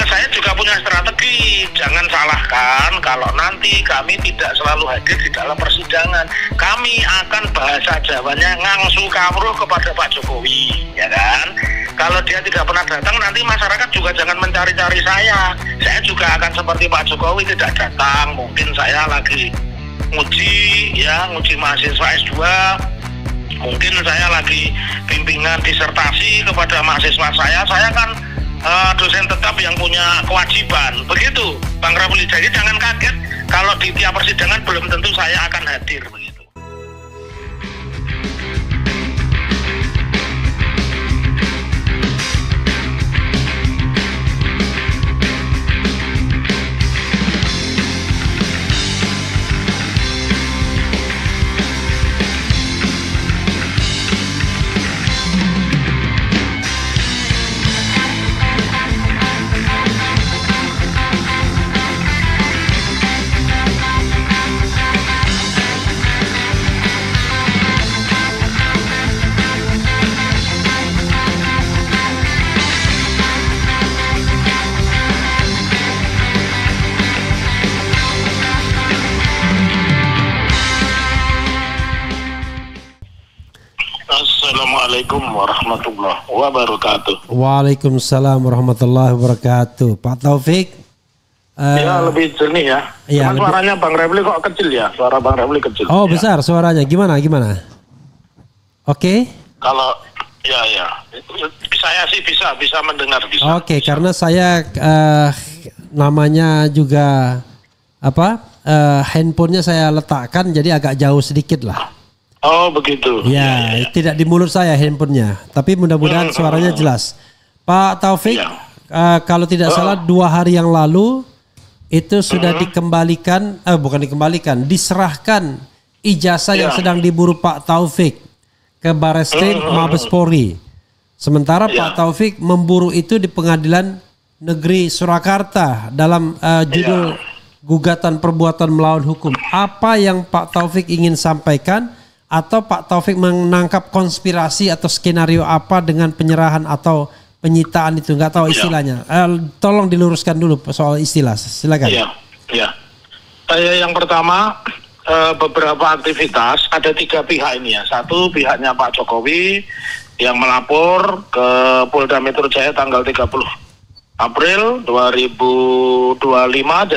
saya juga punya strategi. Jangan salahkan kalau nanti kami tidak selalu hadir di dalam persidangan. Kami akan bahasa Jawanya ngangsu kawruh kepada Pak Jokowi, ya kan? Kalau dia tidak pernah datang, nanti masyarakat juga jangan mencari-cari saya. Saya juga akan seperti Pak Jokowi, tidak datang. Mungkin saya lagi nguji mahasiswa S2. Mungkin saya lagi bimbingan disertasi kepada mahasiswa saya kan dosen tetap yang punya kewajiban. Begitu, Bang Rafli. Jadi jangan kaget kalau di tiap persidangan belum tentu saya akan hadir. Begitu. Assalamualaikum warahmatullahi wabarakatuh. Waalaikumsalam warahmatullahi wabarakatuh. Pak Taufik. Ya lebih jernih ya. Cuman suaranya Bang Rafli kok kecil ya. Suara Bang Rafli kecil. Oh ya. Besar suaranya. Gimana? Oke. Kalau ya. Saya sih bisa mendengar bisa. Oke, karena saya namanya juga handphonenya saya letakkan jadi agak jauh sedikit lah. Oh begitu. Ya, tidak di mulut saya handphonenya, tapi mudah-mudahan suaranya jelas. Pak Taufik, kalau tidak salah 2 hari yang lalu itu sudah diserahkan ijazah yang sedang diburu Pak Taufik ke Bareskrim Mabes Polri. Sementara Pak Taufik memburu itu di Pengadilan Negeri Surakarta dalam judul gugatan perbuatan melawan hukum. Apa yang Pak Taufik ingin sampaikan? Atau Pak Taufik menangkap konspirasi atau skenario apa dengan penyerahan atau penyitaan itu? Nggak tahu istilahnya. Tolong diluruskan dulu soal istilah. Silakan. Iya. Yang pertama, beberapa aktivitas, ada 3 pihak ini ya. Satu pihaknya Pak Jokowi yang melapor ke Polda Metro Jaya tanggal 30 April 2025,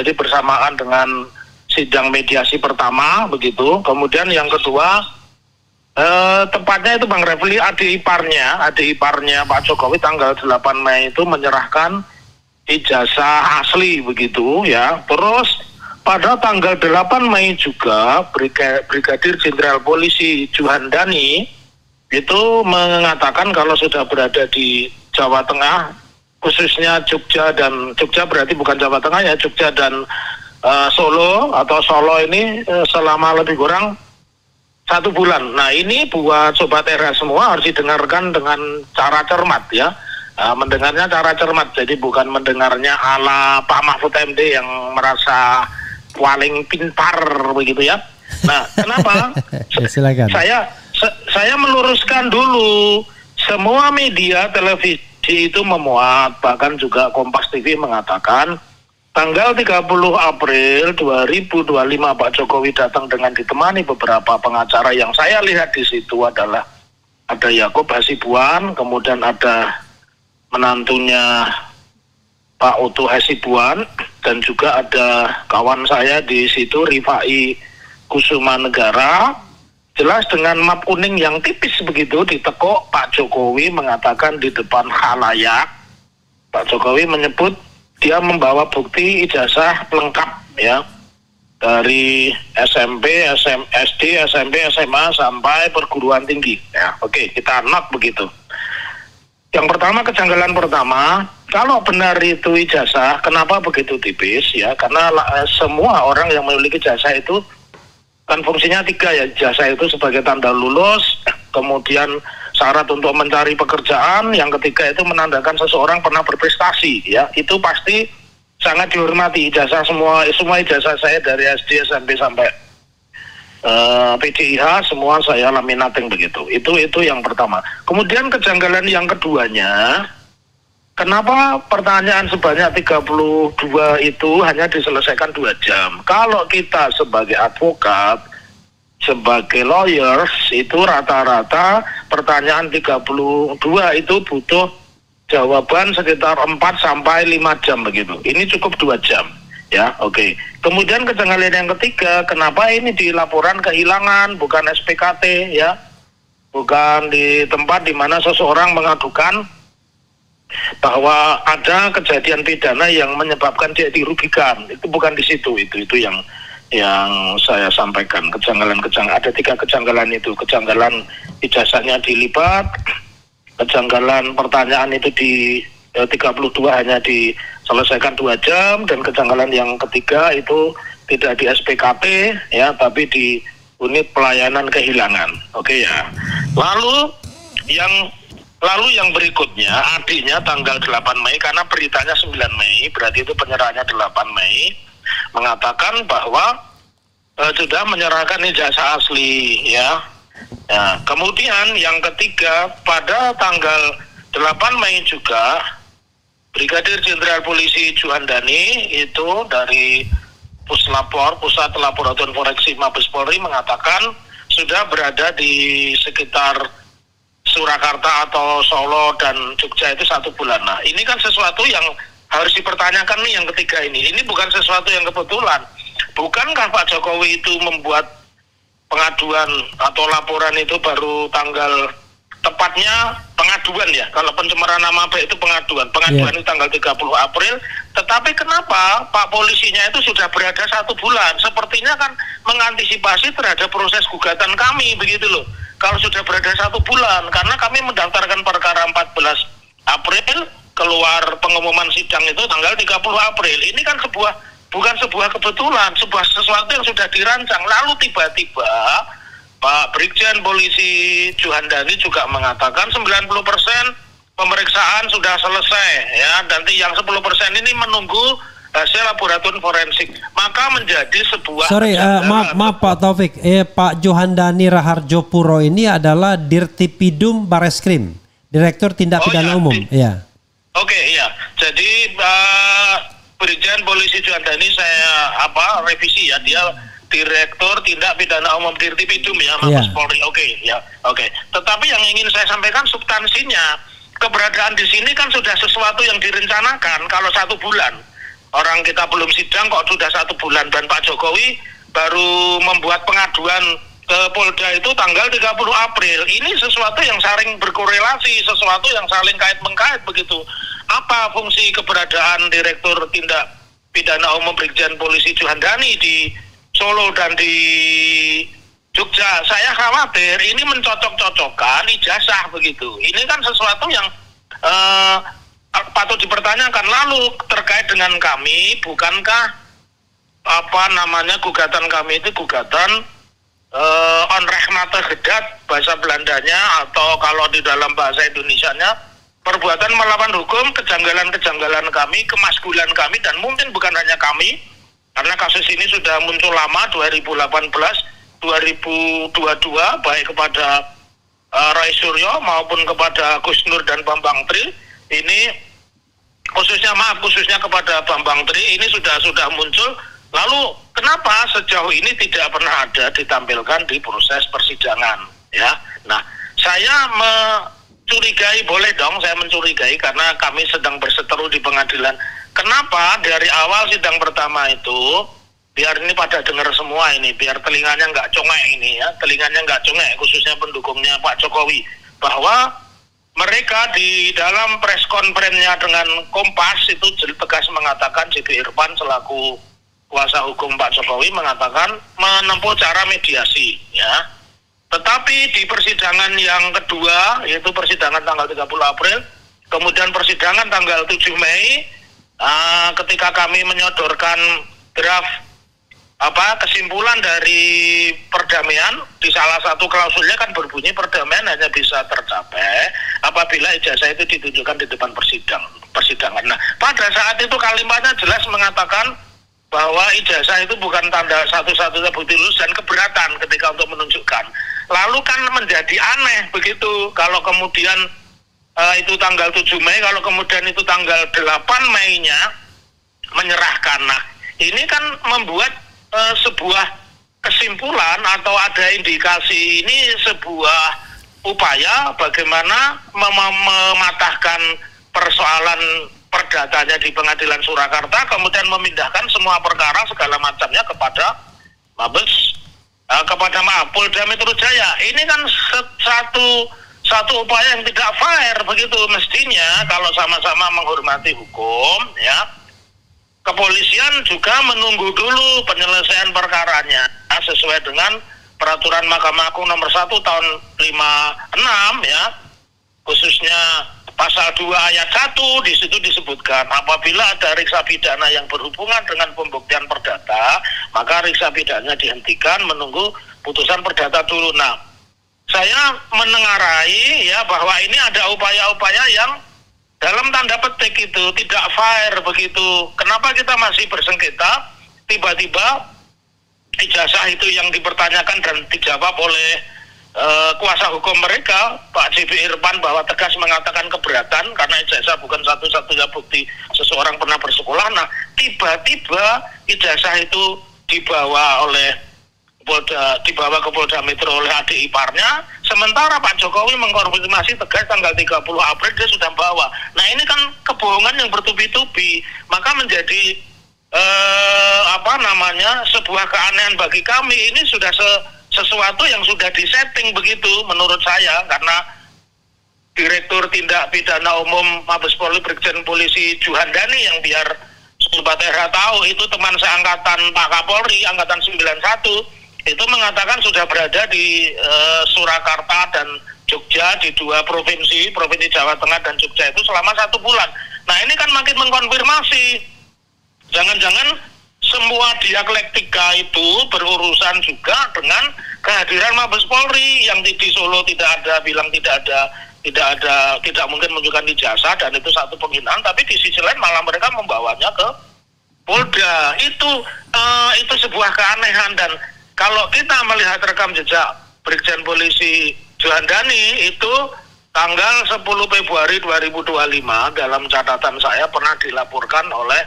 jadi bersamaan dengan sidang mediasi pertama begitu. Kemudian yang kedua, tepatnya itu Bang Rafli, adik iparnya Pak Jokowi tanggal 8 Mei itu menyerahkan ijazah asli begitu ya. Terus pada tanggal 8 Mei juga Brigadir Jenderal Polisi Juhandani itu mengatakan kalau sudah berada di Jawa Tengah, khususnya Jogja berarti bukan Jawa Tengah ya, Jogja dan Solo ini selama lebih kurang 1 bulan. Nah ini buat Sobat Era semua harus didengarkan dengan cara cermat ya. Mendengarnya cara cermat, jadi bukan mendengarnya ala Pak Mahfud MD yang merasa paling pintar begitu ya. Nah kenapa? Silakan. Saya meluruskan dulu, semua media televisi itu memuat, bahkan juga Kompas TV mengatakan tanggal 30 April 2025 Pak Jokowi datang dengan ditemani beberapa pengacara. Yang saya lihat di situ adalah ada Yaakob Hasibuan, kemudian ada menantunya Pak Utuh Hasibuan, dan juga ada kawan saya di situ Rifai Kusuma Negara. Jelas dengan map kuning yang tipis begitu ditekuk, Pak Jokowi mengatakan di depan khalayak, Pak Jokowi menyebut dia membawa bukti ijazah lengkap ya, dari SMP, SD, SMP, SMA sampai perguruan tinggi ya. Oke, kita not begitu. Yang pertama, kejanggalan pertama, kalau benar itu ijazah, kenapa begitu tipis ya? Karena semua orang yang memiliki ijazah itu kan fungsinya 3 ya. Ijazah itu sebagai tanda lulus, kemudian syarat untuk mencari pekerjaan, yang ketiga itu menandakan seseorang pernah berprestasi ya. Itu pasti sangat dihormati. Ijazah semua ijazah saya dari SD, SMP sampai PDIH semua saya laminating begitu. Itu yang pertama. Kemudian kejanggalan yang keduanya, kenapa pertanyaan sebanyak 32 itu hanya diselesaikan 2 jam? Kalau kita sebagai advokat, sebagai lawyers, itu rata-rata pertanyaan 32 itu butuh jawaban sekitar 4 sampai 5 jam begitu. Ini cukup 2 jam. Ya, oke. Kemudian kejanggalan yang ketiga, kenapa ini di laporan kehilangan, bukan SPKT, ya? Bukan di tempat di mana seseorang mengadukan bahwa ada kejadian pidana yang menyebabkan dia dirugikan. Itu bukan di situ, itu yang saya sampaikan. Kejanggalan ada 3 kejanggalan itu. Kejanggalan ijazahnya dilipat, kejanggalan pertanyaan itu di 32 hanya diselesaikan 2 jam, dan kejanggalan yang ketiga itu tidak di SPKP, ya, tapi di unit pelayanan kehilangan. Oke ya. Lalu yang berikutnya, adiknya tanggal 8 Mei, karena beritanya 9 Mei, berarti itu penyerahannya 8 Mei, mengatakan bahwa sudah menyerahkan ijazah asli, ya. Nah, kemudian yang ketiga, pada tanggal 8 Mei juga Brigadir Jenderal Polisi Juhandani itu dari Puslapor, Pusat Laboratorium Forensik Mabes Polri, mengatakan sudah berada di sekitar Surakarta atau Solo dan Jogja itu 1 bulan. Nah, ini kan sesuatu yang harus dipertanyakan nih, yang ketiga ini. Ini bukan sesuatu yang kebetulan. Bukankah Pak Jokowi itu membuat pengaduan atau laporan itu baru tanggal, tepatnya pengaduan ya, kalau pencemaran nama baik itu pengaduan itu tanggal 30 April, tetapi kenapa Pak polisinya itu sudah berada 1 bulan? Sepertinya kan mengantisipasi terhadap proses gugatan kami, begitu loh. Kalau sudah berada 1 bulan, karena kami mendaftarkan perkara 14 April, keluar pengumuman sidang itu tanggal 30 April. Ini kan bukan sebuah kebetulan, sesuatu yang sudah dirancang. Lalu tiba-tiba Pak Brigjen Polisi Juhandani juga mengatakan 90% pemeriksaan sudah selesai, ya, nanti yang 10% ini menunggu hasil laboratorium forensik. Maka menjadi sebuah maaf Pak Taufik, Pak Juhandani Raharjo Puro ini adalah Dirtipidum Bareskrim, Direktur Tindak Pidana Umum. Ya. Oke, ya. Jadi Brigjen Polisi Juhandani saya revisi ya, dia Direktur Tindak Pidana Umum Dirtipidum ya, Mabes Polri. Oke. Tetapi yang ingin saya sampaikan substansinya, keberadaan di sini kan sudah sesuatu yang direncanakan. Kalau 1 bulan, orang kita belum sidang kok sudah 1 bulan, dan Pak Jokowi baru membuat pengaduan ke Polda itu tanggal 30 April. Ini sesuatu yang saling berkorelasi, sesuatu yang saling kait-mengkait begitu. Apa fungsi keberadaan Direktur Tindak Pidana Umum Brigjen Polisi Juhandani di Solo dan di Jogja? Saya khawatir ini mencocok-cocokkan ijazah begitu. Ini kan sesuatu yang patut dipertanyakan. Lalu terkait dengan kami, bukankah gugatan kami itu gugatan onrechtmatig gedat bahasa Belandanya, atau kalau di dalam bahasa Indonesianya perbuatan melawan hukum, kejanggalan-kejanggalan kami, kemaskulan kami, dan mungkin bukan hanya kami, karena kasus ini sudah muncul lama, 2018, 2022, baik kepada Roy Suryo maupun kepada Gus Nur dan Bambang Tri. Ini khususnya kepada Bambang Tri ini sudah muncul. Lalu kenapa sejauh ini tidak pernah ada ditampilkan di proses persidangan, ya? Nah, saya mencurigai, boleh dong saya mencurigai, karena kami sedang berseteru di pengadilan. Kenapa dari awal sidang pertama itu, biar ini pada dengar semua ini, biar telinganya nggak congek ini ya, telinganya nggak congek, khususnya pendukungnya Pak Jokowi, bahwa mereka di dalam press conference-nya dengan Kompas itu tegas mengatakan, Siti Irfan selaku kuasa hukum Pak Jokowi mengatakan menempuh cara mediasi, ya. Tetapi di persidangan yang kedua, yaitu persidangan tanggal 30 April, kemudian persidangan tanggal 7 Mei, ketika kami menyodorkan draft kesimpulan dari perdamaian, di salah satu klausulnya kan berbunyi perdamaian hanya bisa tercapai apabila ijazah itu ditunjukkan di depan persidangan. Nah, pada saat itu kalimatnya jelas mengatakan bahwa ijazah itu bukan tanda satu-satunya bukti lulus, dan keberatan ketika untuk menunjukkan. Lalu kan menjadi aneh begitu kalau kemudian itu tanggal 7 Mei, kalau kemudian itu tanggal 8 Mei-nya menyerahkan. Nah, ini kan membuat sebuah kesimpulan atau ada indikasi ini sebuah upaya bagaimana mematahkan persoalan perdatanya di Pengadilan Surakarta, kemudian memindahkan semua perkara segala macamnya kepada Polda Metro Jaya. Ini kan satu upaya yang tidak fair begitu. Mestinya kalau sama-sama menghormati hukum, ya, kepolisian juga menunggu dulu penyelesaian perkaranya sesuai dengan peraturan Mahkamah Agung nomor 1 tahun 56, ya, khususnya pasal 2 ayat 1 di situ disebutkan apabila ada riksa pidana yang berhubungan dengan pembuktian perdata, maka riksa pidananya dihentikan menunggu putusan perdata dulu. Nah, saya menengarai ya bahwa ini ada upaya-upaya yang dalam tanda petik itu tidak fair begitu. Kenapa kita masih bersengketa? Tiba-tiba ijazah itu yang dipertanyakan dan dijawab oleh kuasa hukum mereka, Pak JB Irfan, bahwa tegas mengatakan keberatan karena ijazah bukan satu-satunya bukti seseorang pernah bersekolah. Nah, tiba-tiba ijazah itu dibawa ke Polda Metro oleh adik iparnya, sementara Pak Jokowi mengkonfirmasi tegas tanggal 30 April dia sudah bawa. Nah, ini kan kebohongan yang bertubi-tubi, maka menjadi sebuah keanehan bagi kami. Ini sudah sesuatu yang sudah disetting begitu menurut saya, karena Direktur Tindak Pidana Umum Mabes Polri Brigjen Polisi Juhandani yang biar Sobat Era tahu itu teman seangkatan Pak Kapolri angkatan 91 itu mengatakan sudah berada di Surakarta dan Jogja, di 2 provinsi Jawa Tengah dan Jogja itu selama 1 bulan. Nah, ini kan makin mengkonfirmasi jangan-jangan semua dialektika itu berurusan juga dengan kehadiran Mabes Polri yang di Solo tidak mungkin menunjukkan ijazah, dan itu satu penghinaan, tapi di sisi lain malah mereka membawanya ke Polda. Itu sebuah keanehan. Dan kalau kita melihat rekam jejak Brigjen Polisi Juhandani itu tanggal 10 Februari 2025 dalam catatan saya pernah dilaporkan oleh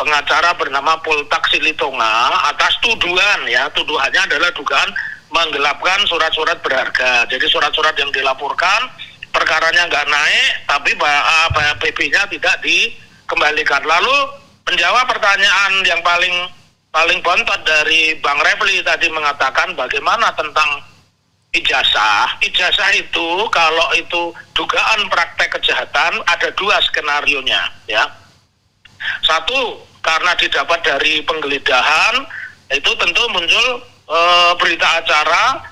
pengacara bernama Poltak Silitonga atas tuduhan, ya, tuduhannya adalah dugaan menggelapkan surat-surat berharga. Jadi surat-surat yang dilaporkan perkaranya nggak naik, tapi PP-nya tidak dikembalikan. Lalu menjawab pertanyaan yang paling bontot dari Bang Refli tadi mengatakan bagaimana tentang ijazah. Ijazah itu kalau itu dugaan praktek kejahatan ada 2 skenarionya, ya. Satu, karena didapat dari penggeledahan, itu tentu muncul berita acara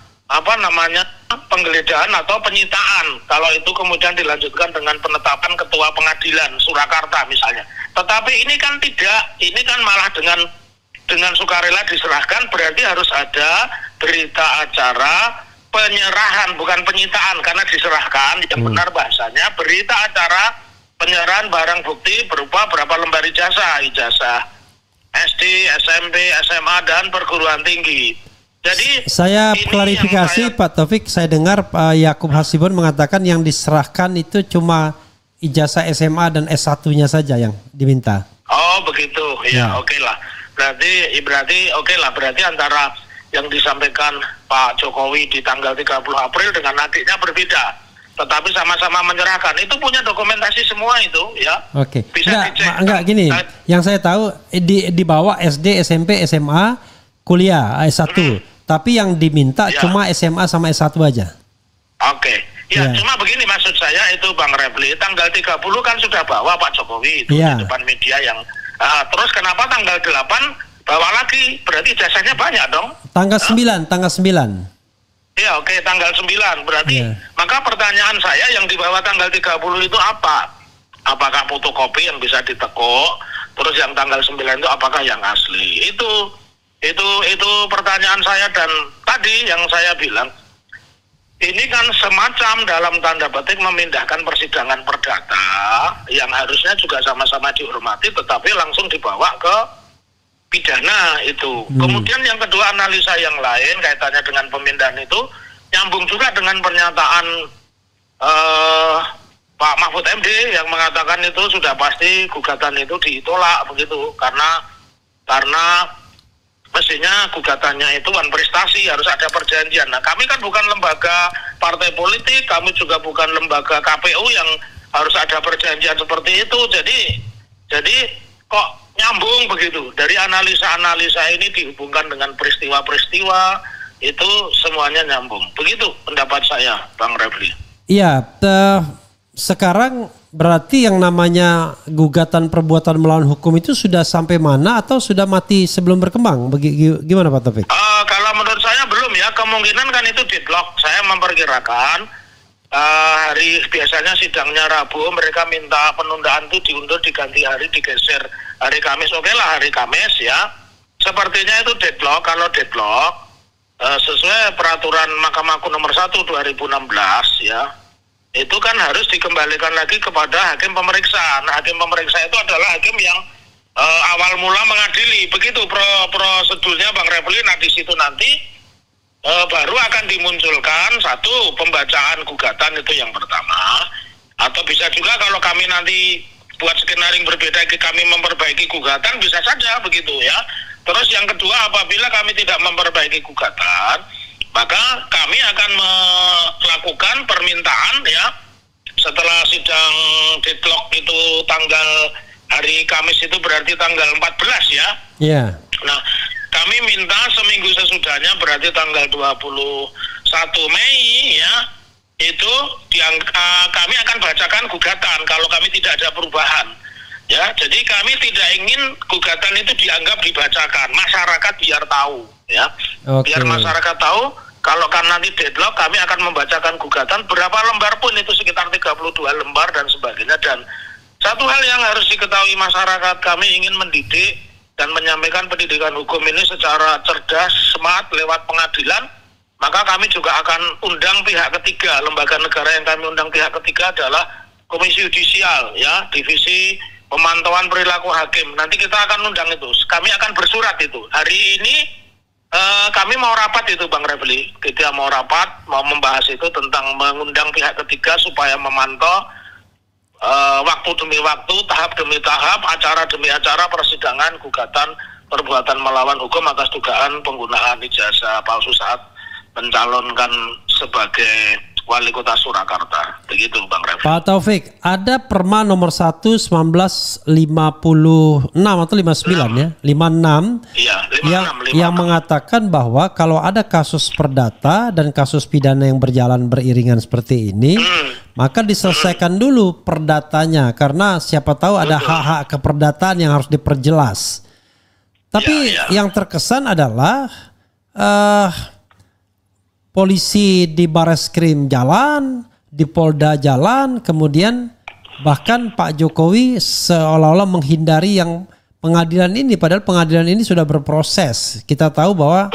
penggeledahan atau penyitaan. Kalau itu kemudian dilanjutkan dengan penetapan ketua pengadilan Surakarta misalnya. Tetapi ini kan tidak, ini kan malah dengan sukarela diserahkan, berarti harus ada berita acara penyerahan, bukan penyitaan, karena diserahkan, yang benar bahasanya berita acara penyerahan barang bukti berupa berapa lembar ijazah SD, SMP, SMA, dan perguruan tinggi. Jadi saya klarifikasi Pak Taufik, saya dengar Pak Yakub Hasibun mengatakan yang diserahkan itu cuma ijazah SMA dan S1-nya saja yang diminta. Oh begitu, ya. Oke lah. Berarti antara yang disampaikan Pak Jokowi di tanggal 30 April dengan adiknya berbeda. Tetapi sama-sama menyerahkan. Itu punya dokumentasi semua itu, ya. Oke. Bisa dicek. Enggak gini. Yang saya tahu di bawah SD, SMP, SMA, kuliah S1. Tapi yang diminta cuma SMA sama S1 aja. Oke. Ya, cuma begini maksud saya itu Bang Refli, tanggal 30 kan sudah bawa Pak Jokowi itu di depan media yang terus kenapa tanggal 8 bawa lagi? Berarti jasanya banyak dong. Tanggal 9. Ya, oke, tanggal 9. Berarti maka pertanyaan saya yang dibawa tanggal 30 itu apa? Apakah fotokopi yang bisa ditekuk? Terus yang tanggal 9 itu apakah yang asli? Itu pertanyaan saya. Dan tadi yang saya bilang, ini kan semacam dalam tanda petik memindahkan persidangan perdata yang harusnya juga sama-sama dihormati, tetapi langsung dibawa ke pidana itu. Kemudian yang kedua, analisa yang lain kaitannya dengan pemindahan itu nyambung juga dengan pernyataan Pak Mahfud MD yang mengatakan itu sudah pasti gugatan itu ditolak begitu, karena mestinya gugatannya itu kan prestasi, harus ada perjanjian. Nah, kami kan bukan lembaga partai politik, kami juga bukan lembaga KPU yang harus ada perjanjian seperti itu. Jadi kok nyambung begitu? Dari analisa-analisa ini dihubungkan dengan peristiwa-peristiwa, itu semuanya nyambung. Begitu pendapat saya, Bang Refli. Iya, sekarang berarti yang namanya gugatan perbuatan melawan hukum itu sudah sampai mana atau sudah mati sebelum berkembang? Gimana Pak Taufik? Kalau menurut saya belum ya, kemungkinan kan itu deadlock. Saya memperkirakan hari biasanya sidangnya Rabu, mereka minta penundaan itu diundur, diganti hari, digeser hari Kamis. Oke lah hari Kamis ya. Sepertinya itu deadlock. Kalau deadlock sesuai peraturan Mahkamah Agung nomor 1 2016 ya, itu kan harus dikembalikan lagi kepada hakim pemeriksa. Nah, hakim pemeriksa itu adalah hakim yang awal mula mengadili. Begitu prosedurnya Bang Refli. Nah, di situ nanti baru akan dimunculkan satu pembacaan gugatan, itu yang pertama. Atau bisa juga kalau kami nanti buat skenario berbeda, kami memperbaiki gugatan, bisa saja begitu ya. Terus yang kedua, apabila kami tidak memperbaiki gugatan, maka kami akan melakukan permintaan ya, setelah sidang deadlock itu tanggal hari Kamis, itu berarti tanggal 14 ya. Iya. Nah, kami minta seminggu sesudahnya, berarti tanggal 21 Mei ya, itu kami akan bacakan gugatan kalau kami tidak ada perubahan. Ya, jadi kami tidak ingin gugatan itu dianggap dibacakan, masyarakat biar tahu ya. Okay. Biar masyarakat tahu kalau kan nanti deadlock, kami akan membacakan gugatan berapa lembar pun, itu sekitar 32 lembar dan sebagainya. Dan satu hal yang harus diketahui masyarakat, kami ingin mendidik dan menyampaikan pendidikan hukum ini secara cerdas, smart, lewat pengadilan. Maka kami juga akan undang pihak ketiga. Lembaga negara yang kami undang pihak ketiga adalah Komisi Yudisial ya, Divisi Pemantauan Perilaku Hakim. Nanti kita akan undang itu. Kami akan bersurat itu. Hari ini kami mau rapat itu Bang Refli. Kita mau rapat, mau membahas itu tentang mengundang pihak ketiga supaya memantau waktu demi waktu, tahap demi tahap, acara demi acara persidangan gugatan perbuatan melawan hukum atas dugaan penggunaan ijazah palsu saat mencalonkan sebagai Wali Kota Surakarta. Begitu Bang Refli. Pak Taufik, ada Perma nomor 1 1956 atau 59 ya? 56. Iya, 56, yang mengatakan bahwa kalau ada kasus perdata dan kasus pidana yang berjalan beriringan seperti ini, maka diselesaikan dulu perdatanya, karena siapa tahu ada hak-hak keperdataan yang harus diperjelas. Tapi yang terkesan adalah polisi di Bareskrim jalan, di Polda jalan, kemudian bahkan Pak Jokowi seolah-olah menghindari yang pengadilan ini, padahal pengadilan ini sudah berproses. Kita tahu bahwa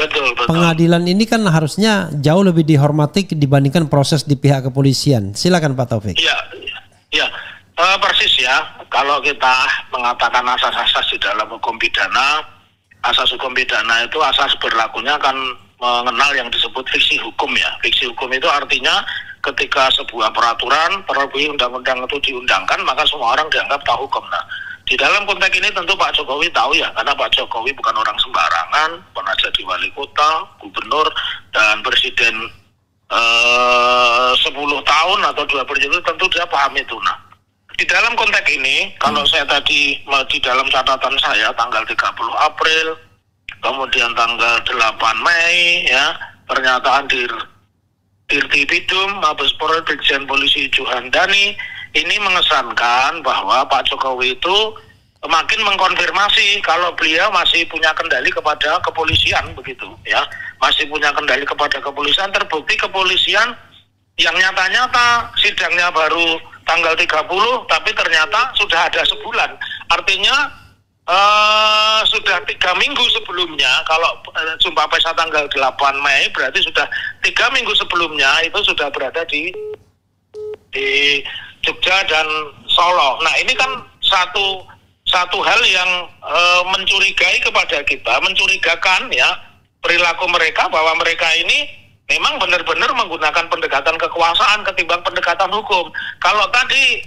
pengadilan ini kan harusnya jauh lebih dihormati dibandingkan proses di pihak kepolisian. Silakan Pak Taufik. Iya, persis ya. Kalau kita mengatakan asas-asas di dalam hukum pidana, asas hukum pidana itu asas berlakunya kan mengenal yang disebut fiksi hukum ya. Fiksi hukum itu artinya ketika sebuah peraturan, terlebih undang-undang itu diundangkan, maka semua orang dianggap tahu hukum. Nah, di dalam konteks ini tentu Pak Jokowi tahu ya, karena Pak Jokowi bukan orang sembarangan, pernah jadi wali kota, gubernur, dan presiden 10 tahun atau 2 periode, tentu dia paham itu. Nah, di dalam konteks ini, kalau saya tadi di dalam catatan saya tanggal 30 April, kemudian tanggal 8 Mei ya, pernyataan Dirtipidum Mabes Polri Brigjen Polisi Juhandani ini mengesankan bahwa Pak Jokowi itu makin mengkonfirmasi kalau beliau masih punya kendali kepada kepolisian begitu ya, masih punya kendali kepada kepolisian. Terbukti kepolisian yang nyata-nyata sidangnya baru tanggal 30, tapi ternyata sudah ada sebulan. Artinya sudah 3 minggu sebelumnya, kalau jumpa pesa tanggal 8 Mei berarti sudah 3 minggu sebelumnya itu sudah berada di Jogja dan Solo. Nah, ini kan satu hal yang mencurigai kepada kita, mencurigakan ya perilaku mereka, bahwa mereka ini memang benar-benar menggunakan pendekatan kekuasaan ketimbang pendekatan hukum. Kalau tadi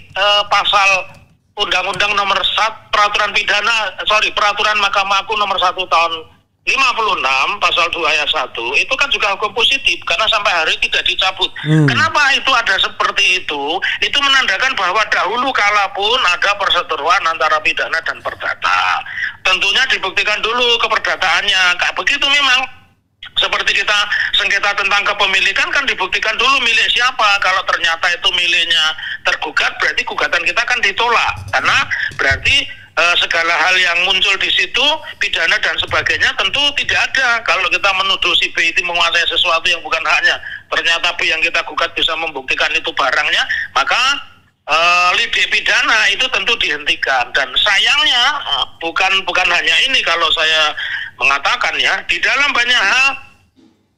pasal Undang-Undang nomor 1 peraturan Mahkamah Agung nomor 1 tahun 56 pasal 2 ayat 1 itu kan juga hukum positif karena sampai hari tidak dicabut. Kenapa itu ada seperti itu? Itu menandakan bahwa dahulu kala pun ada perseteruan antara pidana dan perdata. Tentunya dibuktikan dulu keperdataannya. Kayak begitu memang. Seperti kita sengketa tentang kepemilikan kan dibuktikan dulu milik siapa. Kalau ternyata itu miliknya tergugat, berarti gugatan kita kan ditolak. Karena berarti segala hal yang muncul di situ, pidana dan sebagainya tentu tidak ada. Kalau kita menuduh si B itu menguasai sesuatu yang bukan haknya, ternyata B yang kita gugat bisa membuktikan itu barangnya, maka lidik pidana itu tentu dihentikan. Dan sayangnya bukan hanya ini kalau saya mengatakan ya, di dalam banyak hal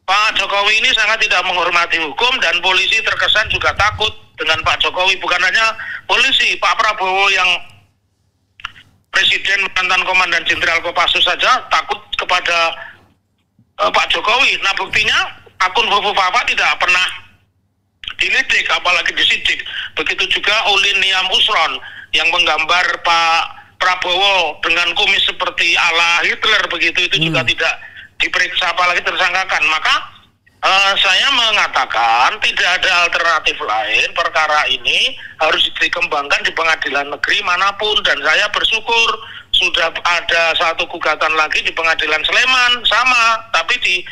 Pak Jokowi ini sangat tidak menghormati hukum dan polisi terkesan juga takut dengan Pak Jokowi. Bukan hanya polisi, Pak Prabowo yang Presiden mantan Komandan Jenderal Kopassus saja takut kepada Pak Jokowi. Nah buktinya akun Fufu Fafa tidak pernah dilidik apalagi disidik. Begitu juga Ulin Niam Usron yang menggambar Pak Prabowo dengan kumis seperti ala Hitler begitu, itu juga tidak diperiksa apalagi tersangkakan. Maka saya mengatakan tidak ada alternatif lain, perkara ini harus dikembangkan di pengadilan negeri manapun. Dan saya bersyukur sudah ada satu gugatan lagi di pengadilan Sleman sama, tapi di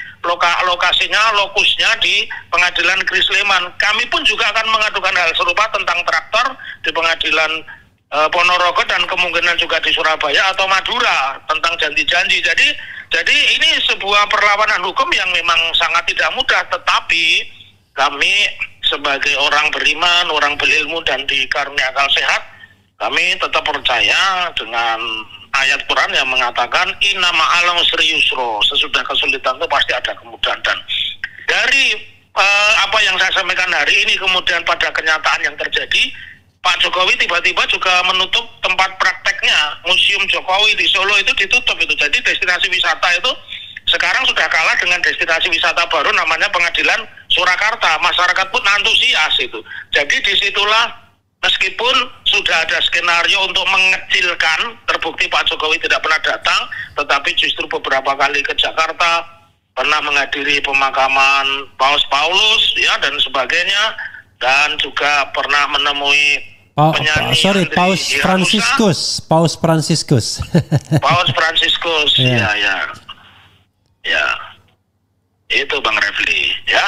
lokasinya, lokusnya di pengadilan negeri Sleman. Kami pun juga akan mengadukan hal serupa tentang traktor di pengadilan Ponorogo dan kemungkinan juga di Surabaya atau Madura tentang janji-janji. Jadi ini sebuah perlawanan hukum yang memang sangat tidak mudah, tetapi kami sebagai orang beriman, orang berilmu dan dikaruniai akal sehat, kami tetap percaya dengan ayat Quran yang mengatakan inna ma'al usri yusra, sesudah kesulitan itu pasti ada kemudahan. Dan dari apa yang saya sampaikan hari ini kemudian pada kenyataan yang terjadi, Pak Jokowi tiba-tiba juga menutup tempat prakteknya. Museum Jokowi di Solo itu ditutup itu. Jadi destinasi wisata itu sekarang sudah kalah dengan destinasi wisata baru namanya Pengadilan Surakarta. Masyarakat pun antusias itu. Jadi disitulah meskipun sudah ada skenario untuk mengecilkan, terbukti Pak Jokowi tidak pernah datang, tetapi justru beberapa kali ke Jakarta, pernah menghadiri pemakaman Paus Paulus ya dan sebagainya, dan juga pernah menemui Paus Fransiskus. Paus Fransiskus, ya. Itu Bang Refli, ya.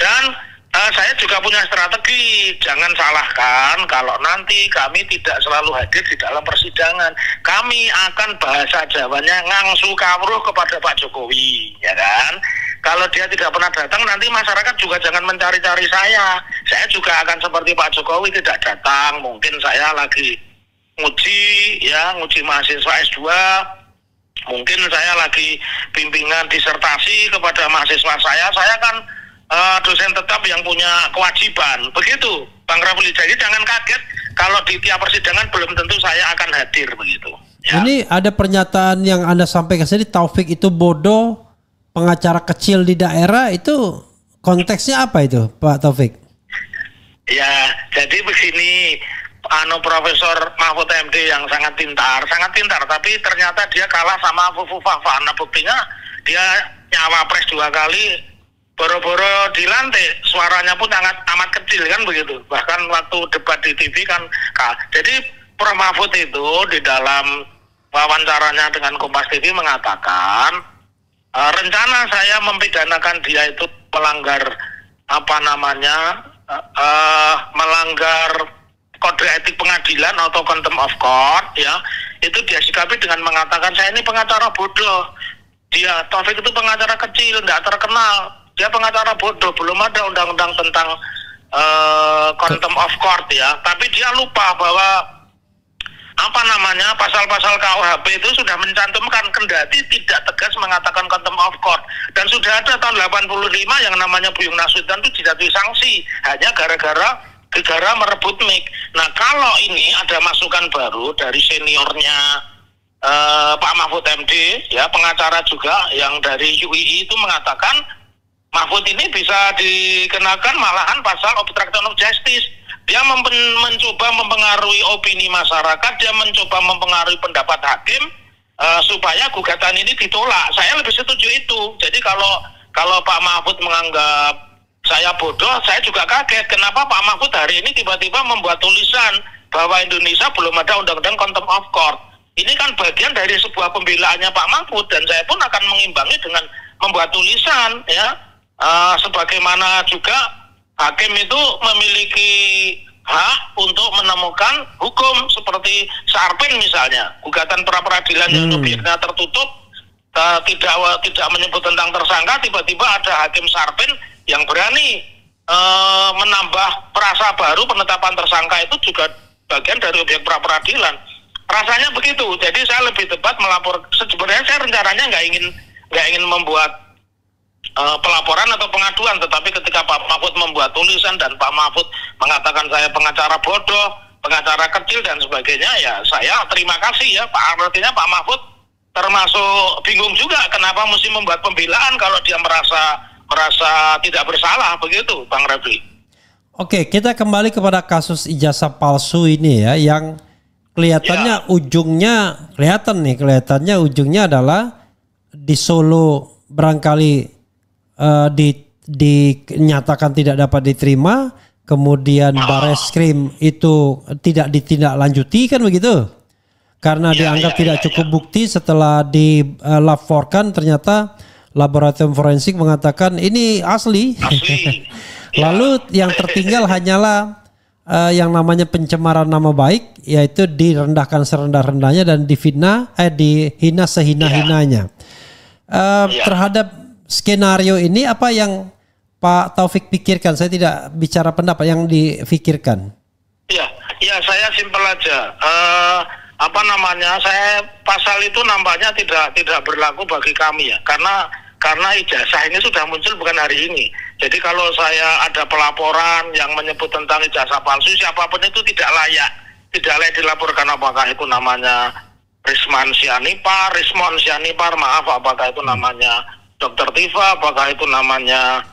Dan saya juga punya strategi, jangan salahkan kalau nanti kami tidak selalu hadir di dalam persidangan. Kami akan bahasa Jawanya ngangsu kawruh kepada Pak Jokowi, ya kan? Kalau dia tidak pernah datang, nanti masyarakat juga jangan mencari-cari saya. Saya juga akan seperti Pak Jokowi tidak datang. Mungkin saya lagi nguji mahasiswa S2. Mungkin saya lagi bimbingan disertasi kepada mahasiswa saya. Saya kan dosen tetap yang punya kewajiban. Begitu, Bang Rafli. Jadi jangan kaget kalau di tiap persidangan belum tentu saya akan hadir begitu. Ya. Ini ada pernyataan yang Anda sampaikan tadi, Taufik itu bodoh, pengacara kecil di daerah, itu konteksnya apa itu Pak Taufik? Ya, jadi begini, Profesor Mahfud MD yang sangat pintar, tapi ternyata dia kalah sama Fufu Fafa. Nah buktinya dia nyawa pres 2 kali, boro-boro dilantik, suaranya pun sangat amat kecil kan begitu. Bahkan waktu debat di TV kan jadi Prof Mahfud itu di dalam wawancaranya dengan Kompas TV mengatakan rencana saya mempidanakan dia itu melanggar melanggar kode etik pengadilan atau contempt of court ya, itu dia sikapi dengan mengatakan saya ini pengacara bodoh. Dia Taufik itu pengacara kecil, tidak terkenal, dia pengacara bodoh, belum ada undang-undang tentang contempt of court ya. Tapi dia lupa bahwa pasal-pasal KUHP itu sudah mencantumkan, kendati tidak tegas mengatakan contempt of court. Dan sudah ada tahun 85 yang namanya Buyung Nasution itu dijatuhi sanksi hanya gara-gara negara merebut mic. Nah kalau ini ada masukan baru dari seniornya Pak Mahfud MD ya, pengacara juga yang dari UII itu mengatakan Mahfud ini bisa dikenakan malahan pasal obstruction of justice. Dia mencoba mempengaruhi opini masyarakat, dia mencoba mempengaruhi pendapat hakim supaya gugatan ini ditolak. Saya lebih setuju itu. Jadi kalau Pak Mahfud menganggap saya bodoh, saya juga kaget. Kenapa Pak Mahfud hari ini tiba-tiba membuat tulisan bahwa Indonesia belum ada undang-undang contempt of court. Ini kan bagian dari sebuah pembelaannya Pak Mahfud, dan saya pun akan mengimbangi dengan membuat tulisan, ya. Sebagaimana juga hakim itu memiliki hak untuk menemukan hukum seperti Sarpin misalnya, gugatan pra peradilan yang objeknya tertutup, tidak menyebut tentang tersangka, tiba-tiba ada hakim Sarpin yang berani menambah perasa baru, penetapan tersangka itu juga bagian dari objek pra peradilan. Rasanya begitu. Jadi saya lebih tepat melapor. Sebenarnya saya rencananya nggak ingin membuat pelaporan atau pengaduan, tetapi ketika Pak Mahfud membuat tulisan dan Pak Mahfud mengatakan saya pengacara bodoh, pengacara kecil dan sebagainya, ya saya terima kasih ya Pak. Artinya Pak Mahfud termasuk bingung juga kenapa mesti membuat pembelaan kalau dia merasa tidak bersalah, begitu Bang Refli. Oke, kita kembali kepada kasus ijazah palsu ini ya, yang kelihatannya kelihatannya ujungnya adalah di Solo barangkali dinyatakan tidak dapat diterima, kemudian Bareskrim itu tidak ditindaklanjuti, kan begitu? Karena dianggap tidak cukup bukti. Setelah dilaporkan ternyata laboratorium forensik mengatakan ini asli. Lalu yang tertinggal hanyalah yang namanya pencemaran nama baik, yaitu direndahkan serendah-rendahnya dan dihina sehina-hinanya. Terhadap skenario ini apa yang Pak Taufik pikirkan? Saya tidak bicara pendapat, yang difikirkan. Ya saya simpel aja. Saya pasal itu nampaknya tidak berlaku bagi kami ya, karena ijazah ini sudah muncul bukan hari ini. Jadi kalau saya ada pelaporan yang menyebut tentang ijazah palsu, siapapun itu tidak layak dilaporkan, apakah itu namanya Rismon Sianipar, apakah itu namanya Dr. Tifa, apakah itu namanya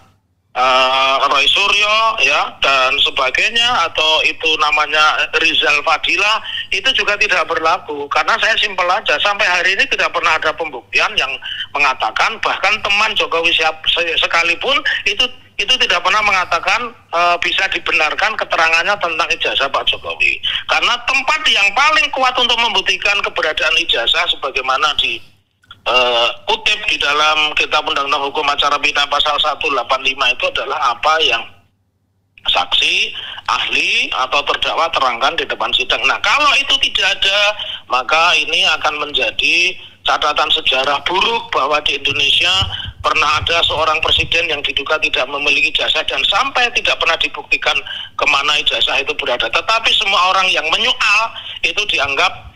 Roy Suryo ya dan sebagainya, atau itu namanya Rizal Fadila, itu juga tidak berlaku. Karena saya simpel aja, sampai hari ini tidak pernah ada pembuktian yang mengatakan, bahkan teman Jokowi sekalipun itu tidak pernah mengatakan bisa dibenarkan keterangannya tentang ijazah Pak Jokowi. Karena tempat yang paling kuat untuk membuktikan keberadaan ijazah sebagaimana kutip di dalam Kitab Undang-Undang Hukum Acara Pidana pasal 185 itu adalah apa yang saksi, ahli atau terdakwa terangkan di depan sidang. Nah, kalau itu tidak ada, maka ini akan menjadi catatan sejarah buruk bahwa di Indonesia pernah ada seorang presiden yang diduga tidak memiliki ijazah dan sampai tidak pernah dibuktikan kemana ijazah itu berada. Tetapi semua orang yang menyoal itu dianggap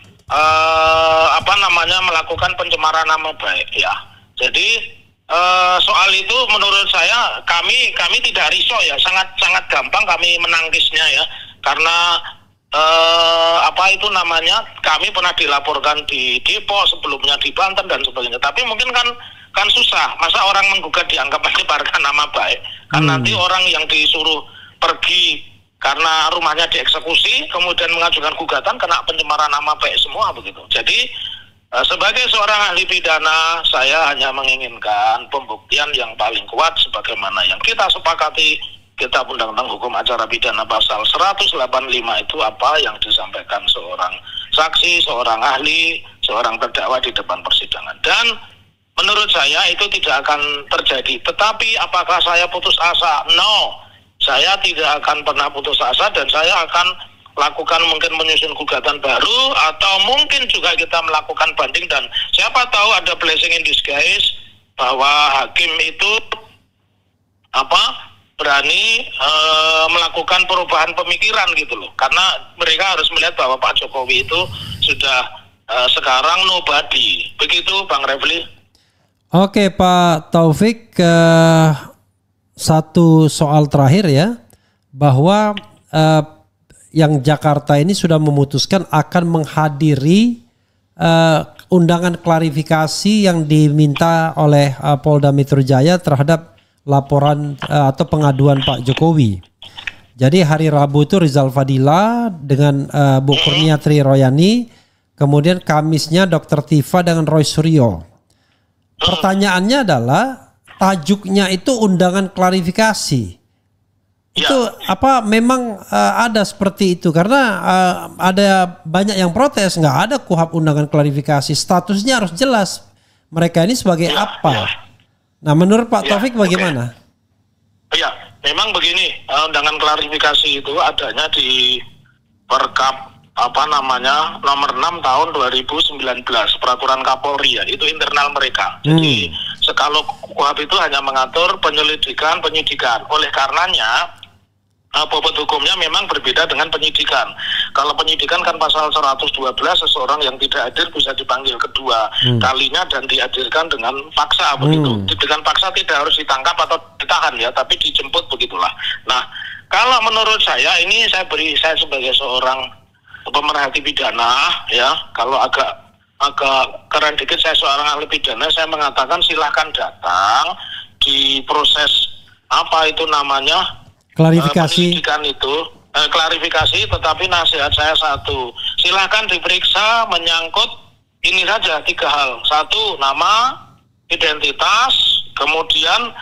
melakukan pencemaran nama baik ya. Jadi soal itu menurut saya kami tidak risau ya, sangat gampang kami menangkisnya ya, karena kami pernah dilaporkan di Depok, sebelumnya di Banten dan sebagainya. Tapi mungkin kan susah, masa orang menggugat dianggap menyebarkan nama baik, kan nanti orang yang disuruh pergi karena rumahnya dieksekusi, kemudian mengajukan gugatan kena pencemaran nama baik semua begitu. Jadi sebagai seorang ahli pidana, saya hanya menginginkan pembuktian yang paling kuat sebagaimana yang kita sepakati Kitab Undang-Undang Hukum Acara Pidana pasal 185 itu apa yang disampaikan seorang saksi, seorang ahli, seorang terdakwa di depan persidangan. Dan menurut saya itu tidak akan terjadi. Tetapi apakah saya putus asa? No. Saya tidak akan pernah putus asa dan saya akan lakukan mungkin menyusun gugatan baru atau mungkin juga kita melakukan banding, dan siapa tahu ada blessing in disguise bahwa hakim itu berani melakukan perubahan pemikiran gitu loh, karena mereka harus melihat bahwa Pak Jokowi itu sudah sekarang nobody. Begitu Bang Refli. Oke Pak Taufik, satu soal terakhir ya, bahwa yang Jakarta ini sudah memutuskan akan menghadiri undangan klarifikasi yang diminta oleh Polda Metro Jaya terhadap laporan atau pengaduan Pak Jokowi. Jadi hari Rabu itu Rizal Fadila dengan Bu Kurnia Tri Royani, kemudian Kamisnya Dr. Tifa dengan Roy Suryo. Pertanyaannya adalah tajuknya itu undangan klarifikasi. Itu apa memang ada seperti itu? Karena ada banyak yang protes, nggak ada KUHP undangan klarifikasi. Statusnya harus jelas. Mereka ini sebagai apa? Nah, menurut Pak Taufik bagaimana? Iya, memang begini, undangan klarifikasi itu adanya di Perkap nomor 6 tahun 2019 peraturan Kapolri, ya, itu internal mereka. Jadi kalau KUHP itu hanya mengatur penyelidikan, penyidikan. Oleh karenanya bobot hukumnya memang berbeda dengan penyidikan. Kalau penyidikan kan pasal 112, seseorang yang tidak hadir bisa dipanggil kedua kalinya dan dihadirkan dengan paksa begitu. Dengan paksa tidak harus ditangkap atau ditahan, ya, tapi dijemput begitulah. Nah, kalau menurut saya ini saya sebagai seorang pemerhati pidana, ya, kalau agak keren dikit saya seorang ahli pidana, saya mengatakan silahkan datang di proses klarifikasi penyidikan itu, klarifikasi, tetapi nasihat saya satu, silahkan diperiksa menyangkut ini saja 3 hal. 1, nama, identitas, kemudian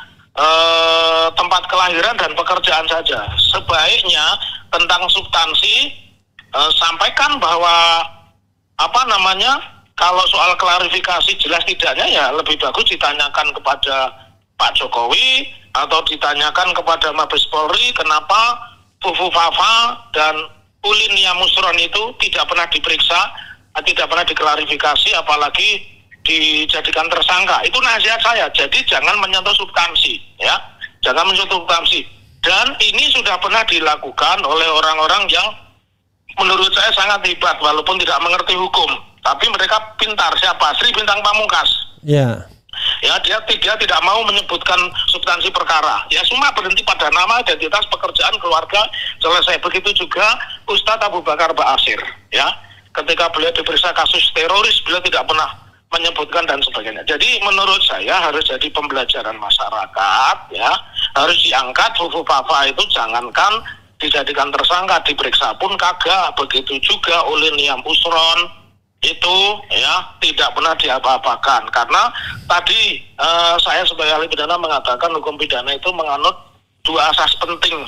tempat kelahiran dan pekerjaan saja. Sebaiknya tentang substansi sampaikan bahwa kalau soal klarifikasi jelas tidaknya, ya lebih bagus ditanyakan kepada Pak Jokowi atau ditanyakan kepada Mabes Polri kenapa Fufu Fafa dan Ulin Yamusron itu tidak pernah diperiksa, tidak pernah diklarifikasi, apalagi dijadikan tersangka. Itu nasihat saya. Jadi jangan menyentuh substansi, ya, jangan menyentuh substansi. Dan ini sudah pernah dilakukan oleh orang-orang yang menurut saya sangat hebat, walaupun tidak mengerti hukum, tapi mereka pintar. Siapa? Sri Bintang Pamungkas. Ya. Ya, dia tidak mau menyebutkan substansi perkara. Ya, cuma berhenti pada nama, identitas, pekerjaan, keluarga, selesai. Begitu juga Ustadz Abu Bakar Ba'asyir. Ya, ketika beliau diperiksa kasus teroris, beliau tidak pernah menyebutkan dan sebagainya. Jadi menurut saya harus jadi pembelajaran masyarakat, ya, harus diangkat. Fufu Fafa itu jangankan dijadikan tersangka, diperiksa pun kagak. Begitu juga Ulin Yamusron itu, ya, tidak pernah diapa-apakan. Karena tadi saya sebagai ahli pidana mengatakan hukum pidana itu menganut 2 asas penting.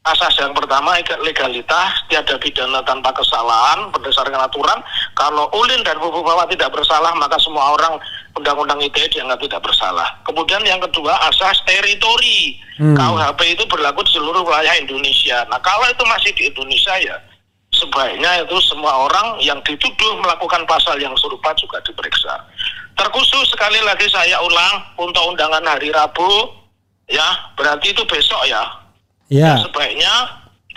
Asas yang pertama legalitas, tiada pidana tanpa kesalahan berdasarkan aturan. Kalau Ulin dan Fufu Fafa tidak bersalah, maka semua orang undang-undang ITE dianggap tidak bersalah. Kemudian yang kedua asas teritori. KUHP itu berlaku di seluruh wilayah Indonesia. Nah, kalau itu masih di Indonesia, ya sebaiknya itu semua orang yang dituduh melakukan pasal yang serupa juga diperiksa. Terkhusus sekali lagi saya ulang, untuk undangan hari Rabu, ya, berarti itu besok, ya. Ya, sebaiknya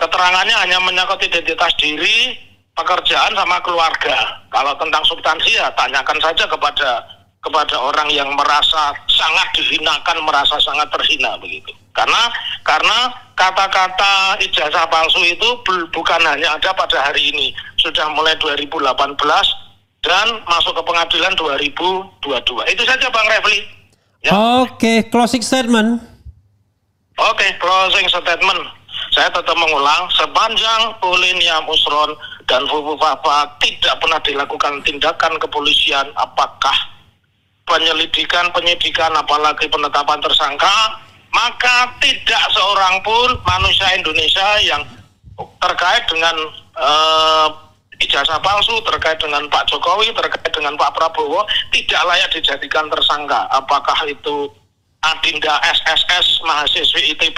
keterangannya hanya menyangkut identitas diri, pekerjaan sama keluarga. Kalau tentang substansi, ya tanyakan saja kepada orang yang merasa sangat dihinakan, merasa sangat terhina begitu. Karena kata-kata ijazah palsu itu bukan hanya ada pada hari ini, sudah mulai 2018 dan masuk ke pengadilan 2022. Itu saja Bang Refli. Ya. Oke, closing statement. Oke, closing statement. Saya tetap mengulang, sepanjang Ulin Yamusron dan Fufu Fafa tidak pernah dilakukan tindakan kepolisian, apakah penyelidikan, penyidikan, apalagi penetapan tersangka, maka tidak seorang pun manusia Indonesia yang terkait dengan ijazah palsu, terkait dengan Pak Jokowi, terkait dengan Pak Prabowo, tidak layak dijadikan tersangka. Apakah itu Adinda SSS mahasiswi ITB,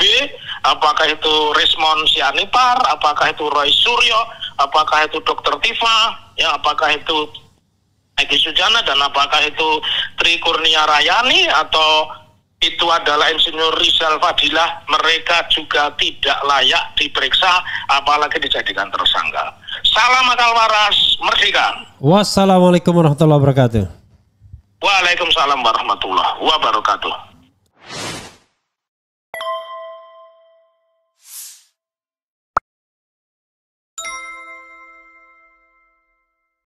apakah itu Rismon Sianipar, apakah itu Roy Suryo, apakah itu Dr. Tifa, ya, apakah itu Egi Sujana, dan apakah itu Tri Kurnia Rayani, atau itu adalah Insinyur Rizal Fadilah, mereka juga tidak layak diperiksa, apalagi dijadikan tersangka. Salam akal waras, merdeka. Wassalamualaikum warahmatullahi wabarakatuh. Waalaikumsalam warahmatullahi wabarakatuh.